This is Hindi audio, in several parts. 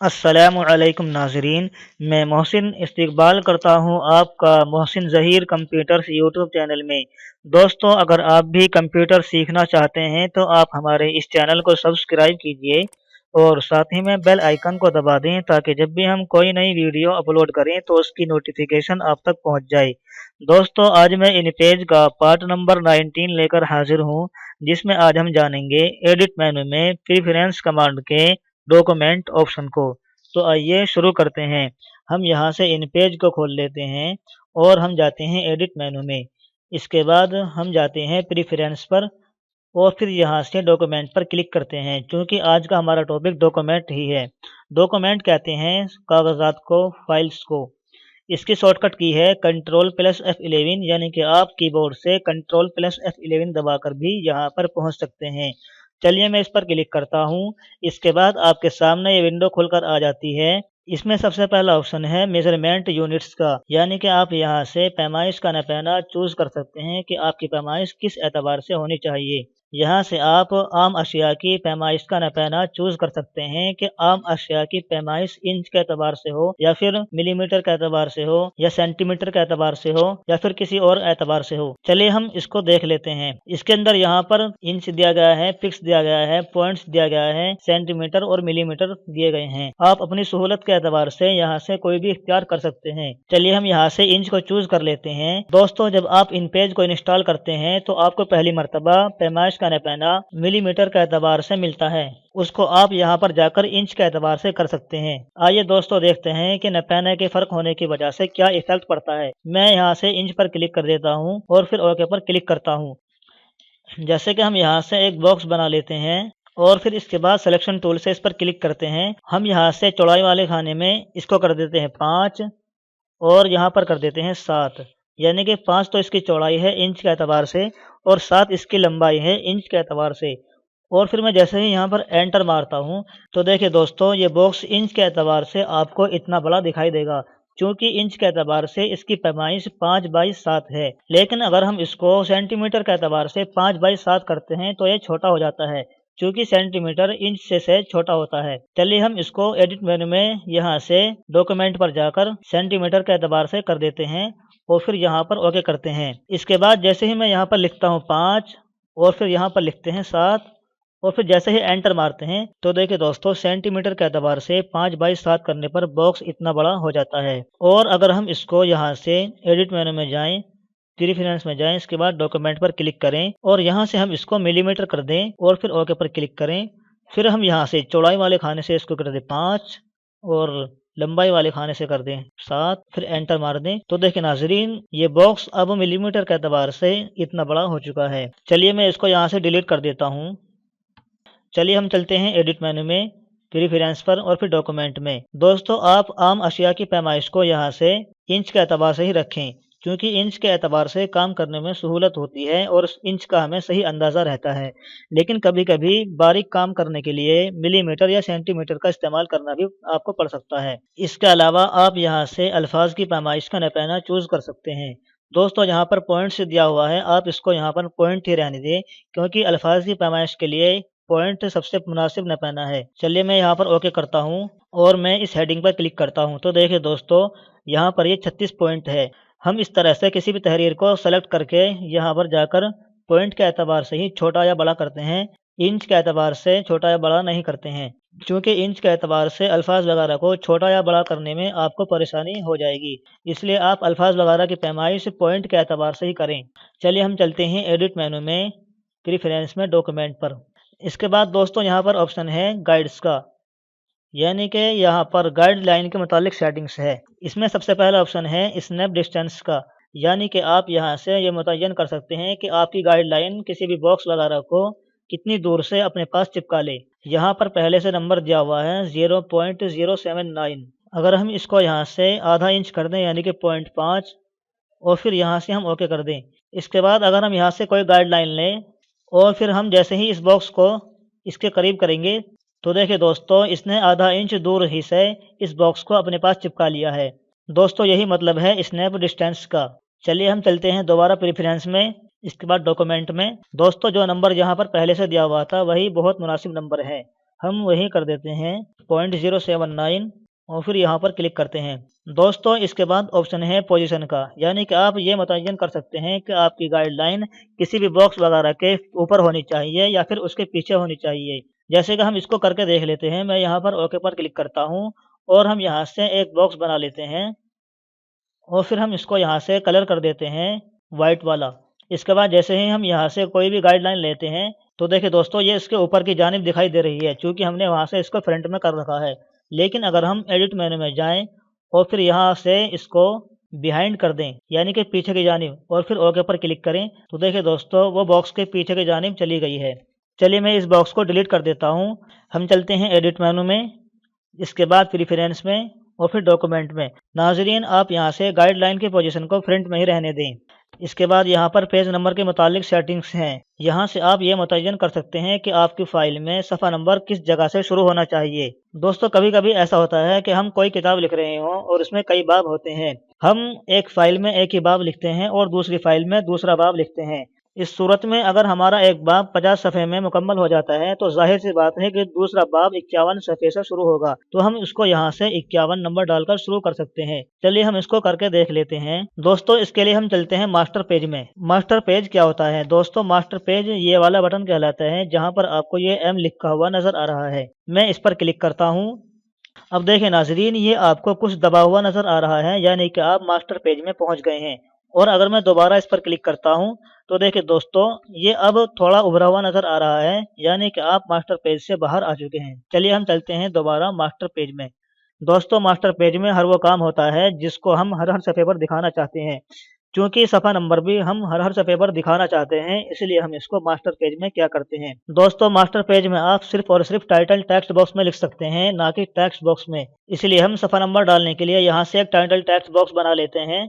अस्सलामुअलैकुम नाज़रीन। मैं मोहसिन इस्तकबाल करता हूँ आपका Mohsin Zaheer computers YouTube channel में। दोस्तों, अगर आप भी कंप्यूटर सीखना चाहते हैं तो आप हमारे इस चैनल को सब्सक्राइब कीजिए और साथ ही में बेल आइकन को दबा दें ताकि जब भी हम कोई नई वीडियो अपलोड करें तो उसकी नोटिफिकेशन आप तक पहुँच जाए। दोस्तों, आज मैं इन पेज का पार्ट नंबर 19 लेकर हाजिर हूँ, जिसमें आज हम जानेंगे एडिट मेनू में प्रेफरेंस कमांड के डॉक्यूमेंट ऑप्शन को। तो आइए शुरू करते हैं। हम यहाँ से इन पेज को खोल लेते हैं और हम जाते हैं एडिट मेनू में। इसके बाद हम जाते हैं प्रेफरेंस पर और फिर यहाँ से डॉक्यूमेंट पर क्लिक करते हैं। क्योंकि आज का हमारा टॉपिक डॉक्यूमेंट ही है। डॉक्यूमेंट कहते हैं कागजात को, फाइल्स को। इसकी शॉर्टकट की है Ctrl+F11, यानी कि आप कीबोर्ड से Ctrl+F11 दबाकर भी यहाँ पर पहुँच सकते हैं। चलिए मैं इस पर क्लिक करता हूँ। इसके बाद आपके सामने ये विंडो खुलकर आ जाती है। इसमें सबसे पहला ऑप्शन है मेजरमेंट यूनिट्स का, यानी कि आप यहाँ से पैमाइश का नपैना चूज कर सकते हैं कि आपकी पैमाइश किस एतबार से होनी चाहिए। यहाँ से आप आम अशिया की पैमाइश का नपैना चूज कर सकते हैं कि आम अशिया की पैमाइश इंच के एतबार से हो या फिर मिलीमीटर के एतबार से हो या सेंटीमीटर के एतबार से हो या फिर किसी और एतबार से हो। चलिए हम इसको देख लेते हैं। इसके अंदर यहाँ पर इंच दिया गया है, फिक्स दिया गया है, पॉइंट्स दिया गया है, सेंटीमीटर और मिलीमीटर दिए गए हैं। आप अपनी सहूलत के एतबार से यहाँ से कोई भी इख्तियार कर सकते हैं। चलिए हम यहाँ से इंच को चूज कर लेते हैं। दोस्तों, जब आप इन पेज को इंस्टॉल करते हैं तो आपको पहली मर्तबा पैमाइश का नपैना मिलीमीटर के एतबार से मिलता है। उसको आप यहाँ पर जाकर इंच के एतबार से कर सकते हैं। आइए दोस्तों देखते हैं कि नपैने के फर्क होने की वजह से क्या इफेक्ट पड़ता है। मैं यहाँ से इंच पर क्लिक कर देता हूँ और फिर ओके पर क्लिक करता हूँ। जैसे कि हम यहाँ से एक बॉक्स बना लेते हैं और फिर इसके बाद सिलेक्शन टूल से इस पर क्लिक करते हैं। हम यहाँ से चौड़ाई वाले खाने में इसको कर देते हैं 5 और यहाँ पर कर देते हैं 7, यानी कि 5 तो इसकी चौड़ाई है इंच के एतबार से और 7 इसकी लंबाई है इंच के एतबार से। और फिर मैं जैसे ही यहाँ पर एंटर मारता हूँ तो देखिए दोस्तों, ये बॉक्स इंच के एतबार से आपको इतना बड़ा दिखाई देगा, क्योंकि इंच के एतबार से इसकी पैमाइश 5/7 है। लेकिन अगर हम इसको सेंटीमीटर के एतबार से 5/7 करते हैं तो ये छोटा हो जाता है, क्योंकि सेंटीमीटर इंच से छोटा होता है। चलिए हम इसको एडिट मेनू में यहाँ से डॉक्यूमेंट पर जाकर सेंटीमीटर के एतबार से कर देते हैं और फिर यहाँ पर ओके करते हैं। इसके बाद जैसे ही मैं यहाँ पर लिखता हूँ 5 और फिर यहाँ पर लिखते हैं 7 और फिर जैसे ही एंटर मारते हैं तो देखिए दोस्तों, सेंटीमीटर के एतबार से 5/7 करने पर बॉक्स इतना बड़ा हो जाता है। और अगर हम इसको यहाँ से एडिट मेनू में जाएं, प्रेफरेंस में जाएं, इसके बाद डॉक्यूमेंट पर क्लिक करें और यहाँ से हम इसको मिलीमीटर कर दें और फिर ओके पर क्लिक करें। फिर हम यहाँ से चौड़ाई वाले खाने से इसको कर दें 5 और लंबाई वाले खाने से कर दें 7, फिर एंटर मार दें। तो देखिए नाजरीन, ये बॉक्स अब मिलीमीटर के एतबार से इतना बड़ा हो चुका है। चलिए मैं इसको यहाँ से डिलीट कर देता हूँ। चलिए हम चलते हैं एडिट मेनू में, प्रेफरेंस पर और फिर डॉक्यूमेंट में। दोस्तों, आप आम अशिया की पैमाइश को यहाँ से इंच के एतबार से ही रखें, क्योंकि इंच के एतबार से काम करने में सहूलत होती है और इंच का हमें सही अंदाज़ा रहता है। लेकिन कभी कभी बारीक काम करने के लिए मिलीमीटर या सेंटीमीटर का इस्तेमाल करना भी आपको पड़ सकता है। इसके अलावा आप यहाँ से अल्फाज की पैमाइश का नपैना चूज कर सकते हैं। दोस्तों, यहाँ पर पॉइंट्स दिया हुआ है, आप इसको यहाँ पर पॉइंट ही रहने दें, क्योंकि अल्फाज की पैमाइश के लिए पॉइंट सबसे मुनासिब नपैना है। चलिए मैं यहाँ पर ओके करता हूँ और मैं इस हेडिंग पर क्लिक करता हूँ। तो देखिए दोस्तों, यहाँ पर ये 36 पॉइंट है। हम इस तरह से किसी भी तहरीर को सेलेक्ट करके यहाँ पर जाकर पॉइंट के एतबार से ही छोटा या बड़ा करते हैं, इंच के एतबार से छोटा या बड़ा नहीं करते हैं, क्योंकि इंच के एतबार से अल्फाज वगैरह को छोटा या बड़ा करने में आपको परेशानी हो जाएगी। इसलिए आप अल्फाज वगैरह की पैमाइश पॉइंट के एतबार से ही करें। चलिए हम चलते हैं एडिट मेनू में, प्रेफरेंस में, डॉक्यूमेंट पर। इसके बाद दोस्तों यहाँ पर ऑप्शन है गाइड्स का, यानी कि यहाँ पर गाइडलाइन के मुतालिक सेटिंग्स है। इसमें सबसे पहला ऑप्शन है स्नैप डिस्टेंस का, यानी कि आप यहाँ से ये मुतय्यन कर सकते हैं कि आपकी गाइडलाइन किसी भी बॉक्स वगैरह को कितनी दूर से अपने पास चिपका ले। यहाँ पर पहले से नंबर दिया हुआ है 0.079। अगर हम इसको यहाँ से आधा इंच कर दें, यानी कि 0.5, और फिर यहाँ से हम ओके कर दें। इसके बाद अगर हम यहाँ से कोई गाइडलाइन लें और फिर हम जैसे ही इस बॉक्स को इसके करीब करेंगे तो देखिए दोस्तों, इसने आधा इंच दूर ही से इस बॉक्स को अपने पास चिपका लिया है। दोस्तों, यही मतलब है स्नैप डिस्टेंस का। चलिए हम चलते हैं दोबारा प्रेफरेंस में, इसके बाद डॉक्यूमेंट में। दोस्तों, जो नंबर यहाँ पर पहले से दिया हुआ था वही बहुत मुनासिब नंबर है। हम वही कर देते हैं 0.079 और फिर यहाँ पर क्लिक करते हैं। दोस्तों इसके बाद ऑप्शन है पोजीशन का, यानी कि आप ये मुतय्यन कर सकते हैं कि आपकी गाइडलाइन किसी भी बॉक्स वगैरह के ऊपर होनी चाहिए या फिर उसके पीछे होनी चाहिए। जैसे कि हम इसको करके देख लेते हैं। मैं यहाँ पर ओके पर क्लिक करता हूँ और हम यहाँ से एक बॉक्स बना लेते हैं और फिर हम इसको यहाँ से कलर कर देते हैं वाइट वाला। इसके बाद जैसे ही हम यहाँ से कोई भी गाइडलाइन लेते हैं तो देखिए दोस्तों ये इसके ऊपर की जानिब दिखाई दे रही है, चूँकि हमने वहाँ से इसको फ्रंट में कर रखा है। लेकिन अगर हम एडिट मेन्यू में जाएँ और फिर यहाँ से इसको बिहाइंड कर दें, यानी कि पीछे की जानिब, और फिर ओके पर क्लिक करें तो देखिए दोस्तों वो बॉक्स के पीछे की जानिब चली गई है। चलिए मैं इस बॉक्स को डिलीट कर देता हूँ। हम चलते हैं एडिट मेन्यू में, इसके बाद प्रेफरेंस में और फिर डॉक्यूमेंट में। नाज़रीन आप यहाँ से गाइडलाइन की पोजीशन को फ्रंट में ही रहने दें। इसके बाद यहाँ पर पेज नंबर के मुतालिक सेटिंग्स हैं। यहाँ से आप ये मुतय्यन कर सकते हैं कि आपकी फ़ाइल में सफ़ा नंबर किस जगह से शुरू होना चाहिए। दोस्तों कभी कभी ऐसा होता है कि हम कोई किताब लिख रहे हों और उसमें कई बाब होते हैं। हम एक फ़ाइल में एक ही बाब लिखते हैं और दूसरी फ़ाइल में दूसरा बाब लिखते हैं। इस सूरत में अगर हमारा एक बाब 50 सफ़े में मुकम्मल हो जाता है तो ज़ाहिर सी बात है कि दूसरा बाब 51 सफ़े से शुरू होगा, तो हम इसको यहाँ से 51 नंबर डालकर शुरू कर सकते हैं। चलिए हम इसको करके देख लेते हैं। दोस्तों इसके लिए हम चलते हैं मास्टर पेज में। मास्टर पेज क्या होता है दोस्तों? मास्टर पेज ये वाला बटन कहलाता है जहाँ पर आपको ये M लिखा हुआ नजर आ रहा है। मैं इस पर क्लिक करता हूँ। अब देखें नाजरीन ये आपको कुछ दबा हुआ नजर आ रहा है, यानी कि आप मास्टर पेज में पहुंच गए हैं। और अगर मैं दोबारा इस पर क्लिक करता हूं तो देखिए दोस्तों ये अब थोड़ा उभरा हुआ नजर आ रहा है, यानी कि आप मास्टर पेज से बाहर आ चुके हैं। चलिए हम चलते हैं दोबारा मास्टर पेज में। दोस्तों मास्टर पेज में हर वो काम होता है जिसको हम हर सफ़े पर दिखाना चाहते हैं। क्योंकि सफ़ा नंबर भी हम हर सफ़े पर दिखाना चाहते हैं, इसलिए हम इसको मास्टर पेज में क्या करते हैं दोस्तों, मास्टर पेज में आप सिर्फ और सिर्फ टाइटल टेक्स्ट बॉक्स में लिख सकते हैं, ना कि टेक्स्ट बॉक्स में। इसलिए हम सफ़ा नंबर डालने के लिए यहाँ से एक टाइटल टेक्स्ट बॉक्स बना लेते हैं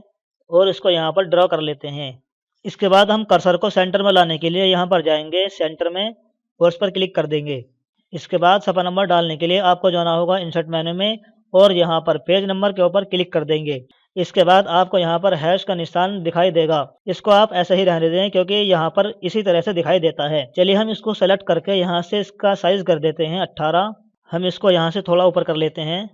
और इसको यहाँ पर ड्रॉ कर लेते हैं। इसके बाद हम कर्सर को सेंटर में लाने के लिए यहाँ पर जाएंगे सेंटर में और इस पर क्लिक कर देंगे। इसके बाद सफ़ा नंबर डालने के लिए आपको जाना होगा इंसर्ट मेन्यू में और यहाँ पर पेज नंबर के ऊपर क्लिक कर देंगे। इसके बाद आपको यहाँ पर हैश का निशान दिखाई देगा, इसको आप ऐसे ही रहने दें क्योंकि यहाँ पर इसी तरह से दिखाई देता है। चलिए हम इसको सेलेक्ट करके यहाँ से इसका साइज़ कर देते हैं 18। हम इसको यहाँ से थोड़ा ऊपर कर लेते हैं।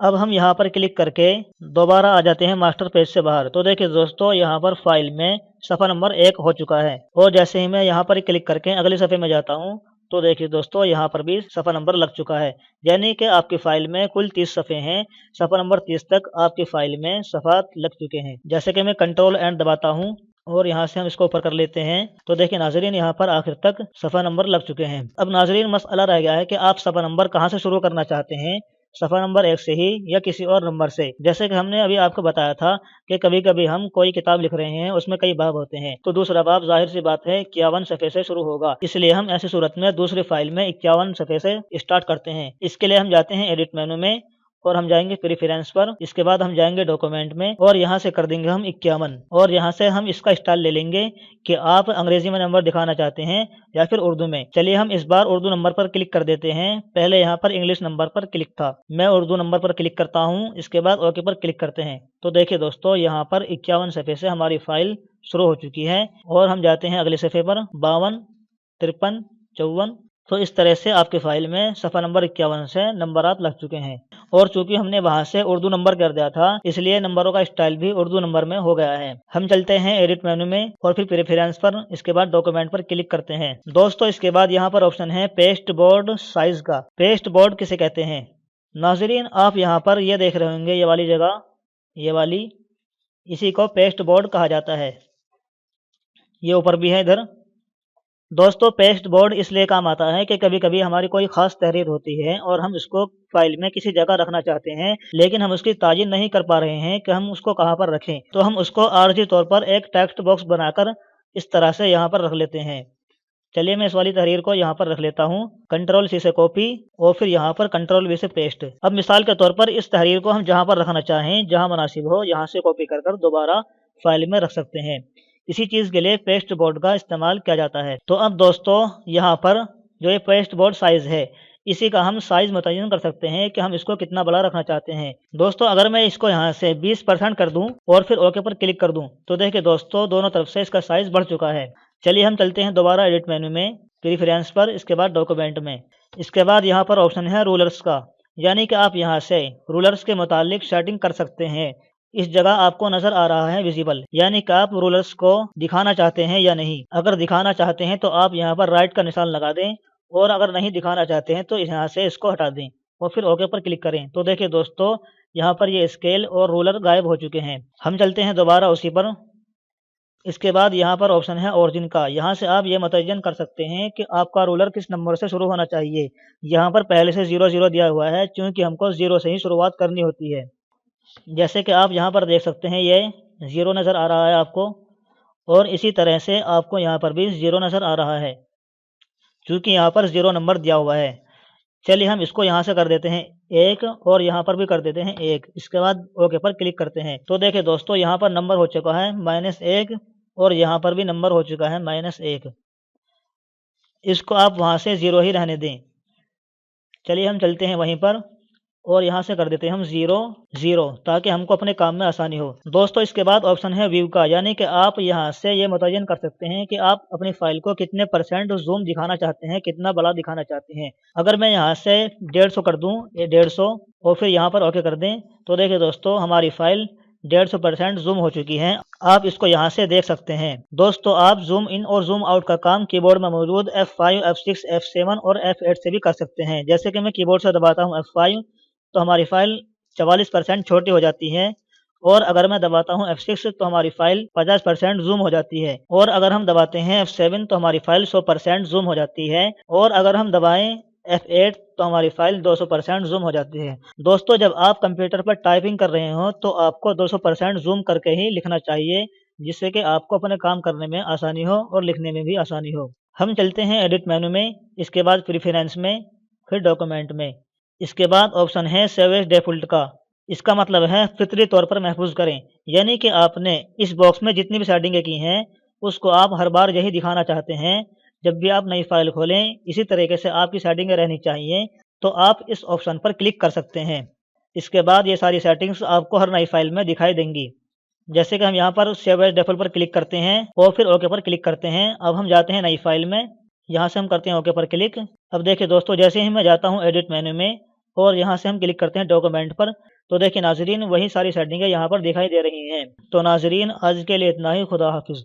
अब हम यहाँ पर क्लिक करके दोबारा आ जाते हैं मास्टर पेज से बाहर। तो देखिए दोस्तों यहाँ पर फाइल में सफ़ा नंबर 1 हो चुका है और जैसे ही मैं यहाँ पर क्लिक करके अगले सफ़े में जाता हूँ तो देखिए दोस्तों यहाँ पर भी सफ़ा नंबर लग चुका है, यानी कि आपकी फ़ाइल में कुल 30 सफ़े हैं। सफ़ा नंबर 30 तक आपकी फ़ाइल में सफ़ा लग चुके हैं। जैसे कि मैं कंट्रोल एंड दबाता हूँ और यहाँ से हम इसको ऊपर कर लेते हैं तो देखिए नाजरीन यहाँ पर आखिर तक सफ़ा नंबर लग चुके हैं। अब नाजरीन मसला रह गया है कि आप सफ़ा नंबर कहाँ से शुरू करना चाहते हैं, सफ़ा नंबर 1 से ही या किसी और नंबर से। जैसे कि हमने अभी आपको बताया था कि कभी कभी हम कोई किताब लिख रहे हैं उसमें कई बाब होते हैं, तो दूसरा बाब जाहिर सी बात है 51 सफ़े से शुरू होगा, इसलिए हम ऐसी सूरत में दूसरी फाइल में 51 सफ़े से स्टार्ट करते हैं। इसके लिए हम जाते हैं एडिट मेनू में और हम जाएंगे प्रेफरेंस पर। इसके बाद हम जाएंगे डॉक्यूमेंट में और यहाँ से कर देंगे हम 51 और यहाँ से हम इसका स्टाइल ले लेंगे कि आप अंग्रेजी में नंबर दिखाना चाहते हैं या फिर उर्दू में। चलिए हम इस बार उर्दू नंबर पर क्लिक कर देते हैं। पहले यहाँ पर इंग्लिश नंबर पर क्लिक था, मैं उर्दू नंबर पर क्लिक करता हूँ। इसके बाद ओके पर क्लिक करते हैं तो देखिए दोस्तों यहाँ पर 51 सफ़े से हमारी फाइल शुरू हो चुकी है और हम जाते हैं अगले सफ़े पर 52, 53, 54। तो इस तरह से आपकी फ़ाइल में सफ़ा नंबर 51 से नंबरात लग चुके हैं और चूंकि हमने वहां से उर्दू नंबर कर दिया था इसलिए नंबरों का स्टाइल भी उर्दू नंबर में हो गया है। हम चलते हैं एडिट मेनू में और फिर प्रेफरेंस पर, इसके बाद डॉक्यूमेंट पर क्लिक करते हैं। दोस्तों इसके बाद यहाँ पर ऑप्शन है पेस्ट बोर्ड साइज का। पेस्ट बोर्ड किसे कहते हैं नाजरीन, आप यहाँ पर ये देख रहे होंगे ये वाली जगह, ये वाली, इसी को पेस्ट बोर्ड कहा जाता है। ये ऊपर भी है इधर। दोस्तों पेस्ट बोर्ड इसलिए काम आता है कि कभी कभी हमारी कोई ख़ास तहरीर होती है और हम इसको फाइल में किसी जगह रखना चाहते हैं, लेकिन हम उसकी तायीन नहीं कर पा रहे हैं कि हम उसको कहाँ पर रखें, तो हम उसको आर्जी तौर पर एक टेक्स्ट बॉक्स बनाकर इस तरह से यहाँ पर रख लेते हैं। चलिए मैं इस वाली तहरीर को यहाँ पर रख लेता हूँ, कंट्रोल सी से कॉपी और फिर यहाँ पर कंट्रोल वी से पेस्ट। अब मिसाल के तौर पर इस तहरीर को हम जहाँ पर रखना चाहें, जहाँ मुनासिब हो, यहाँ से कॉपी कर दोबारा फाइल में रख सकते हैं। इसी चीज़ के लिए पेस्ट बोर्ड का इस्तेमाल किया जाता है। तो अब दोस्तों यहाँ पर जो ये पेस्ट बोर्ड साइज़ है, इसी का हम साइज़ मुतय्यन कर सकते हैं कि हम इसको कितना बड़ा रखना चाहते हैं। दोस्तों अगर मैं इसको यहाँ से 20% कर दूँ और फिर ओके पर क्लिक कर दूँ तो देखिए दोस्तों दोनों तरफ से इसका साइज़ बढ़ चुका है। चलिए हम चलते हैं दोबारा एडिट मेन्यू में, प्रेफरेंस पर, इसके बाद डॉक्यूमेंट में। इसके बाद यहाँ पर ऑप्शन है रूलर्स का, यानी कि आप यहाँ से रूलर्स के मुतालिक सेटिंग कर सकते हैं। इस जगह आपको नज़र आ रहा है विजिबल, यानी कि आप रूलर्स को दिखाना चाहते हैं या नहीं। अगर दिखाना चाहते हैं तो आप यहाँ पर राइट का निशान लगा दें, और अगर नहीं दिखाना चाहते हैं तो यहाँ से इसको हटा दें और फिर ओके पर क्लिक करें। तो देखिए दोस्तों, यहाँ पर ये स्केल और रूलर गायब हो चुके हैं। हम चलते हैं दोबारा उसी पर। इसके बाद यहाँ पर ऑप्शन है ओरिजिन का। यहाँ से आप ये मुतय्यन कर सकते हैं कि आपका रूलर किस नंबर से शुरू होना चाहिए। यहाँ पर पहले से 00 दिया हुआ है, क्योंकि हमको 0 से ही शुरुआत करनी होती है। जैसे कि आप यहाँ पर देख सकते हैं, ये 0 नज़र आ रहा है आपको, और इसी तरह से आपको यहाँ पर भी 0 नज़र आ रहा है, क्योंकि यहाँ पर 0 नंबर दिया हुआ है। चलिए हम इसको यहाँ से कर देते हैं 1, और यहाँ पर भी कर देते हैं 1। इसके बाद ओके पर क्लिक करते हैं। तो देखिए दोस्तों, यहाँ पर नंबर हो चुका है -1, और यहाँ पर भी नंबर हो चुका है -1। इसको आप वहाँ से 0 ही रहने दें। चलिए हम चलते हैं वहीं पर, और यहाँ से कर देते हैं हम 0 0, ताकि हमको अपने काम में आसानी हो। दोस्तों इसके बाद ऑप्शन है व्यू का, यानी कि आप यहाँ से ये मुतय्यन कर सकते हैं कि आप अपनी फाइल को कितने % जूम दिखाना चाहते हैं, कितना बड़ा दिखाना चाहते हैं। अगर मैं यहाँ से 150 कर दूँ, ये 150, और फिर यहाँ पर ओके कर दें, तो देखिए दोस्तों हमारी फाइल 150% जूम हो चुकी है। आप इसको यहाँ से देख सकते हैं। दोस्तों आप जूम इन और जूम आउट का काम कीबोर्ड में मौजूद F5, F6, F7 और F8 से भी कर सकते हैं। जैसे कि मैं कीबोर्ड से दबाता हूँ F5, तो हमारी फाइल 44% छोटी हो जाती है, और अगर मैं दबाता हूँ F6 तो हमारी फाइल 50% जूम हो जाती है, और अगर हम दबाते हैं F7 तो हमारी फाइल 100% जूम हो जाती है, और अगर हम दबाएं F8 तो हमारी फाइल 200% जूम हो जाती है। दोस्तों जब आप कंप्यूटर पर टाइपिंग कर रहे हो तो आपको 200% जूम करके ही लिखना चाहिए, जिससे कि आपको अपने काम करने में आसानी हो और लिखने में भी आसानी हो। हम चलते हैं एडिट मेनू में, इसके बाद प्रेफरेंस में, फिर डॉक्यूमेंट में। इसके बाद ऑप्शन है सेव एज डिफ़ॉल्ट का। इसका मतलब है फितरी तौर पर महफूज करें, यानी कि आपने इस बॉक्स में जितनी भी सेटिंगें की हैं उसको आप हर बार यही दिखाना चाहते हैं। जब भी आप नई फाइल खोलें इसी तरीके से आपकी सेटिंगें रहनी चाहिए, तो आप इस ऑप्शन पर क्लिक कर सकते हैं। इसके बाद ये सारी सेटिंग्स आपको हर नई फाइल में दिखाई देंगी। जैसे कि हम यहाँ पर सेव एज डिफ़ॉल्ट पर क्लिक करते हैं और फिर ओके पर क्लिक करते हैं। अब हम जाते हैं नई फाइल में, यहाँ से हम करते हैं ओके पर क्लिक। अब देखिए दोस्तों, जैसे ही मैं जाता हूँ एडिट मेनू में और यहाँ से हम क्लिक करते हैं डॉक्यूमेंट पर, तो देखिए नाज़रीन वही सारी सेटिंगें यहाँ पर दिखाई दे रही हैं। तो नाज़रीन आज के लिए इतना ही, खुदा हाफिज़।